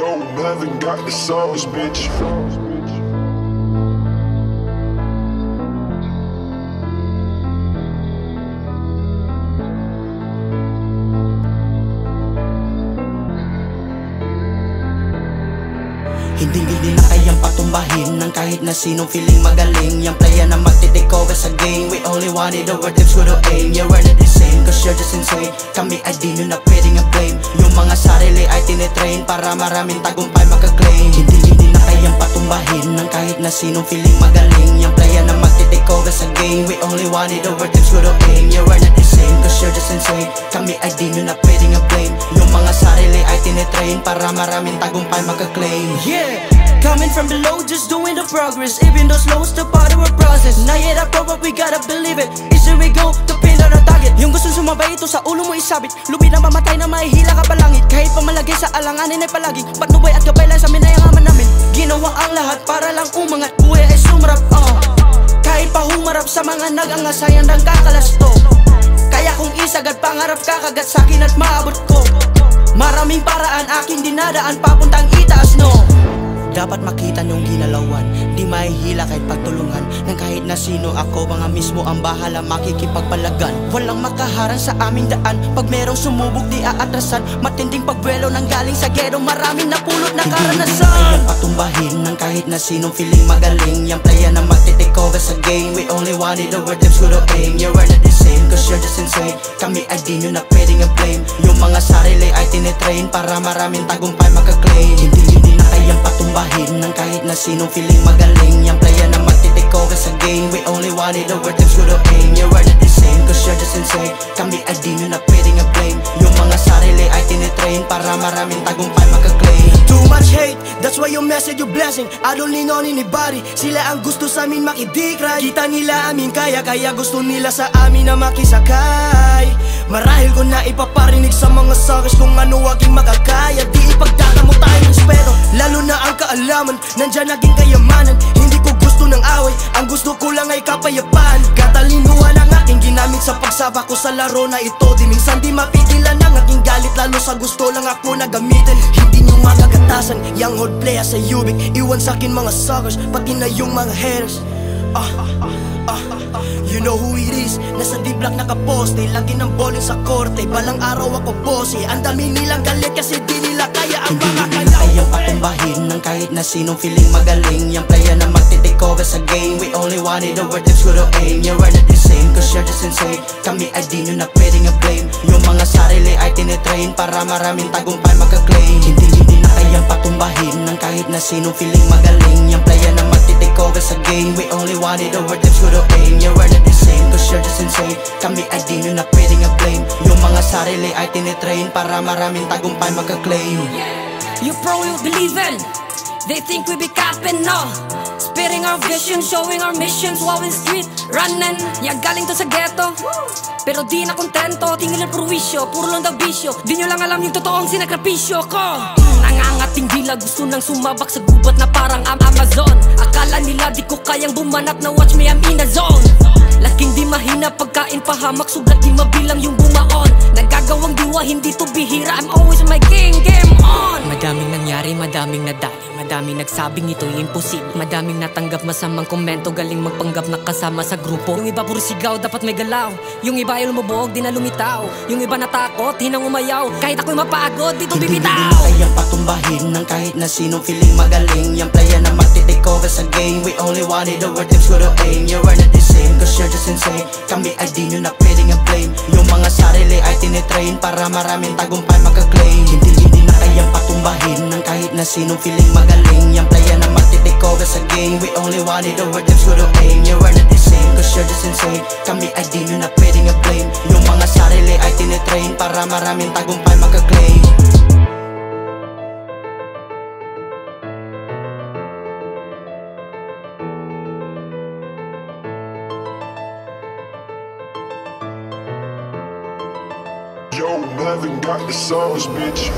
Yo, Melvin got the sauce, bitch. Hindi na kayang patumbahin ng kahit na sinong feeling magaling. Yung playa na magti-take over sa game. We only wanted over tips with the aim. Yeah, we're not the same, cause you're just insane. Kami ay di nyo na pwedeng i-blame. Yung mga sarili ay tinitrain para maraming tagumpay makaklaim. Hindi na kayang patumbahin ng kahit na sinong feeling magaling. Yung playa na magti-take over sa game. We only wanted over tips with the aim. Yeah, we're not the same, cause you're just insane. Kami ay di nyo na pwedeng i-blame. Yung mga sarili ay tinitrain para maraming tagumpay makaklaim. Yeah, coming from below, just doing the progress. Even though slow, still part of our process. Not yet I pro, but we gotta believe it. Is here we go, to pin on our target. Yung gustong sumabay ito sa ulo mo isabit. Lubid na mamatay na mahihila ka palangit. Kahit pa malagay sa alanganin ay palaging patnubay at kabaylan sa minayangaman namin. Ginawa ang lahat para lang umangat. Buhay ay sumarap, kahit pa humarap sa mga nag-angasayan ng kakalasto. Kaya kung isagad pangarap kakagat sa'kin at maabot ko. Maraming paraan aking dinadaan papuntang itaas, no. Dapat makita niyong ginalawan, di mahihila kahit pagtulungan. Nang kahit na sino ako, mga mismo ang bahala makikipagpalagan. Walang makaharang sa aming daan, pag merong sumubok di aatrasan. Matinding pagbuelo nang galing sa gero, maraming napulot na karanasan. Hindi kayang patumbahin ng kahit na sinong feeling magaling. Yung playa na magti-take over sa game. We only wanted over tips with the aim. Yeah, we're not the same, cause you're just insane. Kami ay di nyo na pwedeng i-blame. Yung mga sarili ay tinitrain para maraming tagumpay makaklaim. Hindi na kayang patumbahin ng kahit na sinong feeling magaling. Yung playa na magti-take over sa game. We only wanted over tips with the aim. Yeah, we're not the same, cause you're just insane. Kami ay di nyo na pwedeng i-blame. Yung mga sarili ay tinitrain para maraming tagumpay makaklaim. Too much hate, that's why your message your blessing. I don't lean on anybody, sila ang gusto sa amin makidikray. Kita nila amin kaya gusto nila sa amin na makisakay. Marahil ko na ipaparinig sa mga suckers kung ano aking makakaya. Di ipagdala mo tayong respeto, lalo na ang kaalaman. Nandyan naging kayamanan, hindi ko gusto ng away. Ang gusto ko lang ay kapayapaan. Katalinuhan ang aking ginamit sa pagsaba ko sa laro na ito. Di minsan di mapigilan ang aking galit, lalo sa gusto lang ako na gamitin. Hindi nyo magagatasan, young old player sa Ubik. Iwan sa'kin mga suckers, pati na yung mga haters. You know who it is, nasa D-block nakaposte. Lagi ng bowling sa korte, balang araw ako bossy. Ang dami nilang galit kasi di nila kaya ang mga Hindi na kayang patumbahin ng kahit na sinong feeling magaling. Yung playa na magti-take over sa game. We only wanted over tips with the aim. Yeah, we're not the same, cause you're just insane. Kami ay di nyo na pwedeng i-blame. Yung mga sarili ay tinitrain para maraming tagumpay makaklaim. Hindi na kayang patumbahin ng kahit na sinong feeling magaling. Yung playa na magti-take over sa game. We only wanted over tips with the aim. Yeah, we're not the same, cause you're just insane. Kami ay di nyo na pwedeng i-blame. Yung mga sarili ay tinitrain para maraming tagumpay makaklaim. You pro, you believe in. They think we be capping, no. Spitting our vision, showing our missions while in street running. Yeah, galing to sa ghetto, pero di na kontento. Tingin ang purwisyo, puro lang daw bisyo. Di nyo lang alam yung totoong sinakripisyo ko. Nangangating dila, gusto nang sumabak sa gubat na parang Amazon. Akala nila di ko kayang bumanat na watch me, I'm in a zone. Laking di mahina, pagkain pahamak, sugat di mabilang yung bumaon. Nagagawang diwa, hindi to bihira, I'm always my game on. Madaming nangyari, madaming nadali, madaming nagsabing ito'y imposible. Madaming natanggap masamang komento, galing magpanggap na kasama sa grupo. Yung iba puro sigaw, dapat may galaw. Yung iba ay lumubog, di na lumitaw. Yung iba natakot, hinang umayaw. Kahit ako'y mapagod, dito bibitaw. Hindi na kayang patumbahin ng kahit na sinong feeling magaling. Yung playa na magti-take over sa game. We only wanted over tips with the aim. Yeah, we're not the same, cause you're just insane. Kami ay di nyo na pwedeng i-blame. Yung mga sarili ay tinitrain para maraming tagumpay makaklaim. Hindi na kayang patumbahin ng kahit na sinong feeling magaling. Yung playa na magti-take over sa game. We only wanted over tips with the aim. Yeah, we're not the same, cause you're just insane. Kami ay di nyo na pwedeng i-blame. Yung mga sarili ay tinitrain para maraming tagumpay makaklaim. Yo, Melvin got the sauce, bitch.